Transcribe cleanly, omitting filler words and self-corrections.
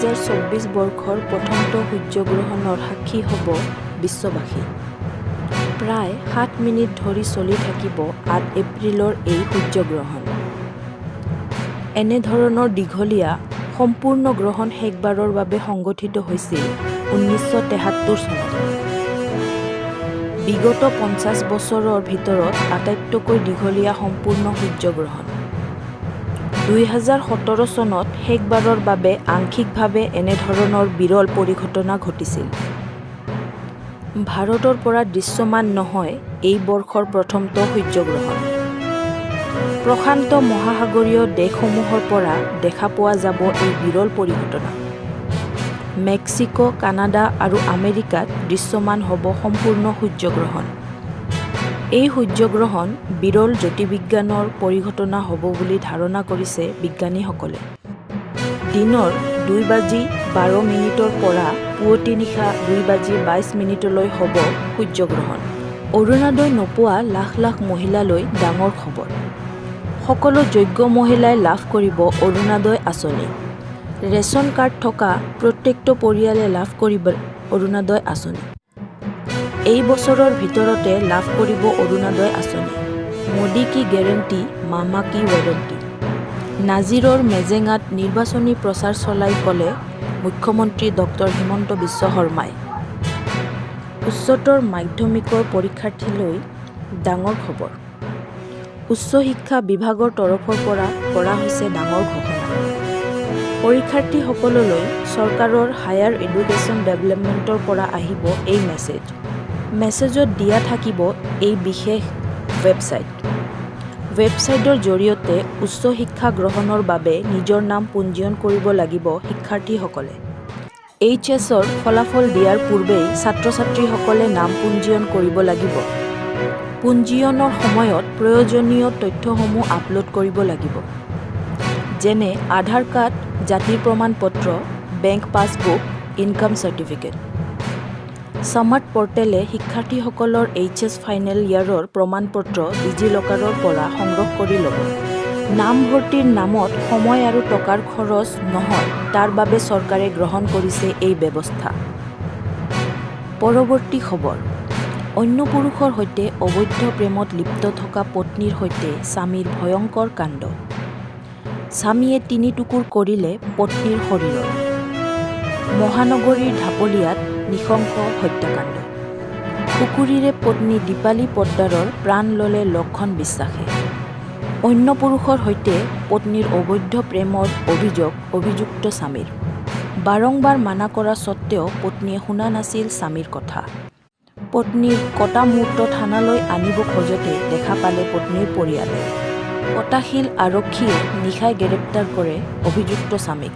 2024 বৰ্ষৰ প্ৰথমটো সূৰ্যগ্ৰহণৰ সাক্ষী হ'ব বিশ্ববাসী। প্ৰায় 7 মিনিট ধৰি চলি থাকিব 8 এপ্ৰিলৰ এই সূৰ্যগ্ৰহণ। এনেধৰণৰ দীঘলীয়া সম্পূৰ্ণ গ্ৰহণ শেষবাৰৰ বাবে সংঘটিত হৈছিল 1973 চনত। বিগত 50 বছৰৰ ভিতৰত আটাইতকৈ দীঘলীয়া সম্পূৰ্ণ সূৰ্যগ্ৰহণ। 2017 চনত শেষবাৰৰ বাবে আংশিকভাৱে এনেধৰণৰ বিৰল পৰিঘটনা ঘটিছিল। ভাৰতৰ পৰা দৃশ্যমান নহয় এই বৰ্ষৰ প্ৰথমটো সূৰ্যগ্ৰহণ। প্ৰশান্ত মহাসাগৰীয় দেশসমূহৰ পৰা দেখা পোৱা যাব এই বিৰল পৰিঘটনা। মেক্সিকো, কানাডা আৰু আমেৰিকাত দৃশ্যমান হ'ব সম্পূৰ্ণ সূৰ্যগ্ৰহণ। এই সূৰ্যগ্ৰহণ বিৰল জ্যোতিৰ্বিজ্ঞানৰ পৰিঘটনা হ'ব বুলি ধাৰণা কৰিছে বিজ্ঞানীসকলে। দিনৰ 2:12 পৰা পুৱতি নিশা 2:22 হ'ব সূৰ্যগ্ৰহণ। অৰুণোদয় নোপোৱা লাখ লাখ মহিলালৈ ডাঙৰ খবৰ। সকলো যোগ্য মহিলাই লাভ কৰিব অৰুণোদয় আঁচনি। ৰেচন কাৰ্ড থকা প্ৰত্যেকটো পৰিয়ালে লাভ কৰিব অৰুণোদয় আঁচনি। এই বছৰৰ ভিতৰতে লাভ কৰিব অৰুণোদয় আঁচনি। মোদী কি গেৰেণ্টি, মামা কি ৱাৰেণ্টি। নাজিৰৰ মেজেঙাত নিৰ্বাচনী প্ৰচাৰ চলাই ক'লে মুখ্যমন্ত্ৰী ডক্টৰ হিমন্ত বিশ্ব শৰ্মাই। উচ্চতৰ মাধ্যমিকৰ পৰীক্ষাৰ্থীলৈ ডাঙৰ খবৰ। উচ্চ শিক্ষা বিভাগৰ তৰফৰ পৰা কৰা হৈছে ডাঙৰ ঘোষণা। পৰীক্ষাৰ্থীসকললৈ চৰকাৰৰ হায়াৰ এডুকেশ্যন ডেভেলপমেণ্টৰ পৰা আহিব এই মেছেজ। মেছেজত দিয়া থাকিব এই বিশেষ ৱেবছাইটৰ জৰিয়তে উচ্চ শিক্ষা গ্ৰহণৰ বাবে নিজৰ নাম পঞ্জীয়ন কৰিব লাগিব শিক্ষাৰ্থীসকলে। HSৰ ফলাফল দিয়াৰ পূৰ্বেই ছাত্ৰ-ছাত্ৰীসকলে নাম পঞ্জীয়ন কৰিব লাগিব। পঞ্জীয়নৰ সময়ত প্ৰয়োজনীয় তথ্যসমূহ আপলোড কৰিব লাগিব। যেনে আধাৰ কাৰ্ড, জাতিৰ প্ৰমাণপত্ৰ, bank passbook, income certificate. Smart পৰ্টেলে শিক্ষাৰ্থীসকলৰ HS ফাইনেল ইয়াৰৰ প্ৰমাণপত্ৰ ডিজিলকাৰৰ পৰা সংগ্ৰহ কৰি ল'ব। নামভৰ্তিৰ নামত সময় আৰু টকাৰ খৰচ নহয় তাৰ বাবে চৰকাৰে গ্ৰহণ কৰিছে এই ব্যৱস্থা। পৰৱৰ্তী খবৰ। অন্য পুৰুষৰ সৈতে অবৈধ প্ৰেমত লিপ্ত থকা পত্নীৰ সৈতে স্বামীৰ ভয়ংকৰ কাণ্ড। স্বামীয়ে 3 টুকুৰ কৰিলে পত্নীৰ শৰীৰৰ। মহানগৰীৰ ঢাপলিয়াত নৃশংস হত্যাকাণ্ড। কুকুৰীৰে পত্নী দীপালী পদ্দাৰৰ প্ৰাণ ল'লে লক্ষণ বিশ্বাসে। অন্য পুৰুষৰ সৈতে পত্নীৰ অবৈধ প্ৰেমৰ অভিযুক্ত স্বামীৰ। বাৰংবাৰ মানা কৰা স্বত্বেও পত্নীয়ে শুনা নাছিল স্বামীৰ কথা। পত্নীৰ কটা মূৰ্ত থানালৈ আনিব খোজোতে দেখা পালে পত্নীৰ পৰিয়ালে। কটাশীল আৰক্ষীয়ে নিশাই গ্ৰেপ্তাৰ কৰে অভিযুক্ত স্বামীক।